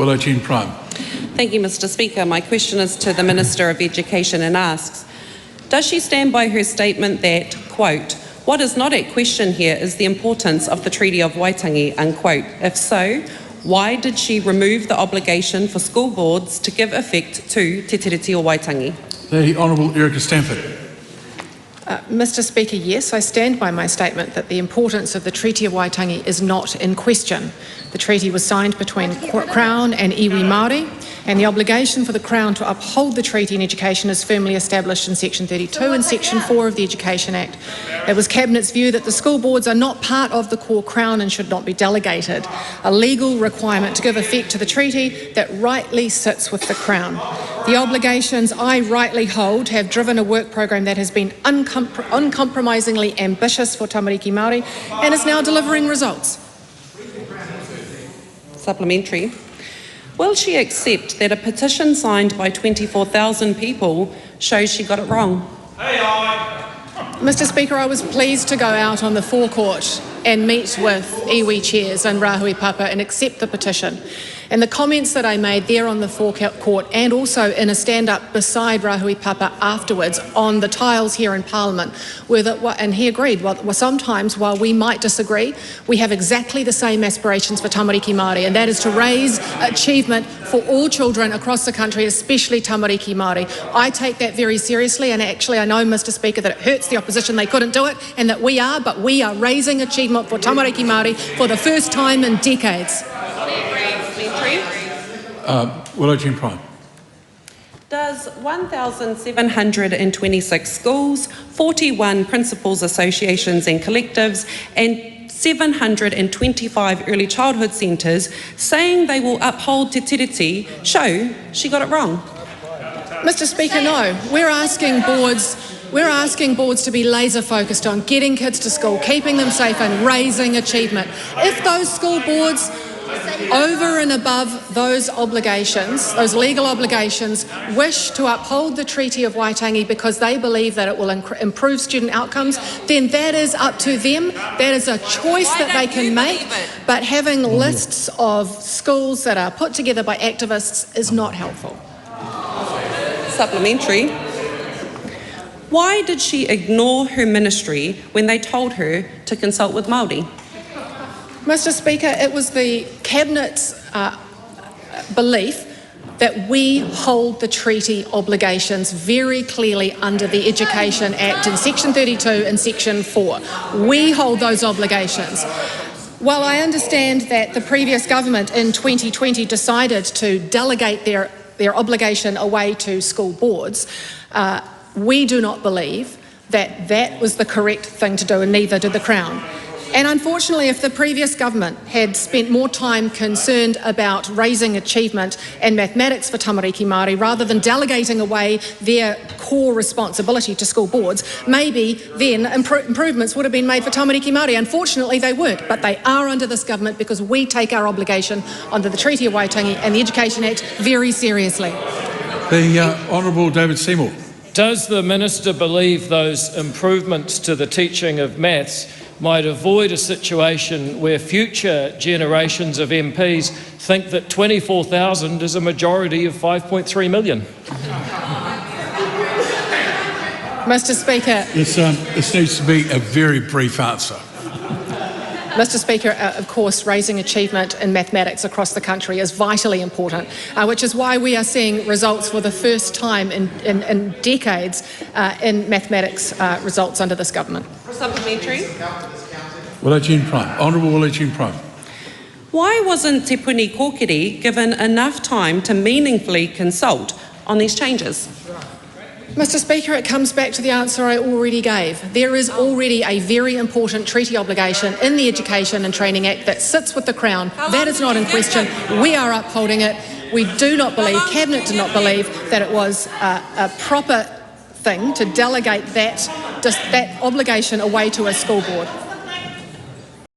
WhangāreiTim Prime. Thank you, Mr. Speaker. My question is to the Minister of Education and asks, does she stand by her statement that, quote, what is not at question here is the importance of the Treaty of Waitangi, unquote? If so, why did she remove the obligation for school boards to give effect to Te Tiriti o Waitangi? The Honourable Erica Stanford. Mr. Speaker, yes, I stand by my statement that the importance of the Treaty of Waitangi is not in question. The treaty was signed between Crown and iwi Māori, and the obligation for the Crown to uphold the treaty in education is firmly established in Section 32 and Section 4 of the Education Act. It was Cabinet's view that the school boards are not part of the core Crown and should not be delegated, a legal requirement to give effect to the treaty that rightly sits with the Crown. The obligations I rightly hold have driven a work program that has been uncompromisingly ambitious for tamariki Māori and is now delivering results. Supplementary. Will she accept that a petition signed by 24,000 people shows she got it wrong? Mr. Speaker, I was pleased to go out on the forecourt and meet with iwi chairs and Rahui Papa and accept the petition. And the comments that I made there on the forecourt and also in a stand-up beside Rahui Papa afterwards on the tiles here in Parliament were that, and he agreed, well, sometimes while we might disagree, we have exactly the same aspirations for tamariki Māori, and that is to raise achievement for all children across the country, especially tamariki Māori. I take that very seriously, and actually I know, Mr. Speaker, that it hurts the opposition they couldn't do it, and that we are raising achievement for tamariki Māori for the first time in decades. WhangāreiTim Prime. Does 1,726 schools, 41 principals associations and collectives, and 725 early childhood centres saying they will uphold Te Tiriti show she got it wrong? Mr. Speaker, no. We're asking boards to be laser focused on getting kids to school, keeping them safe and raising achievement. If those school boards over and above those obligations, those legal obligations, wish to uphold the Treaty of Waitangi because they believe that it will improve student outcomes, then that is up to them. That is a choice that they can make. But having lists of schools that are put together by activists is not helpful. Supplementary. Why did she ignore her ministry when they told her to consult with Māori? Mr. Speaker, it was the Cabinet's belief that we hold the treaty obligations very clearly under the Education Act in Section 32 and Section 4. We hold those obligations. While I understand that the previous government in 2020 decided to delegate their obligation away to school boards, we do not believe that that was the correct thing to do, and neither did the Crown. And unfortunately, if the previous government had spent more time concerned about raising achievement and mathematics for tamariki Māori rather than delegating away their core responsibility to school boards, maybe then improvements would have been made for tamariki Māori. Unfortunately, they weren't, but they are under this government because we take our obligation under the Treaty of Waitangi and the Education Act very seriously. The Honourable David Seymour. Does the Minister believe those improvements to the teaching of maths might avoid a situation where future generations of MPs think that 24,000 is a majority of 5.3 million? Mr. Speaker. This needs to be a very brief answer. Mr. Speaker, of course, raising achievement in mathematics across the country is vitally important, which is why we are seeing results for the first time in decades in mathematics results under this government. Supplementary. WhangāreiTim Prime. Honourable WhangāreiTim Prime. Why wasn't Te Puni Kōkiri given enough time to meaningfully consult on these changes? Mr. Speaker, it comes back to the answer I already gave. There is already a very important treaty obligation in the Education and Training Act that sits with the Crown. That is not in question. We are upholding it. We do not believe, Cabinet did not believe, that it was a proper thing to delegate that obligation away to a school board.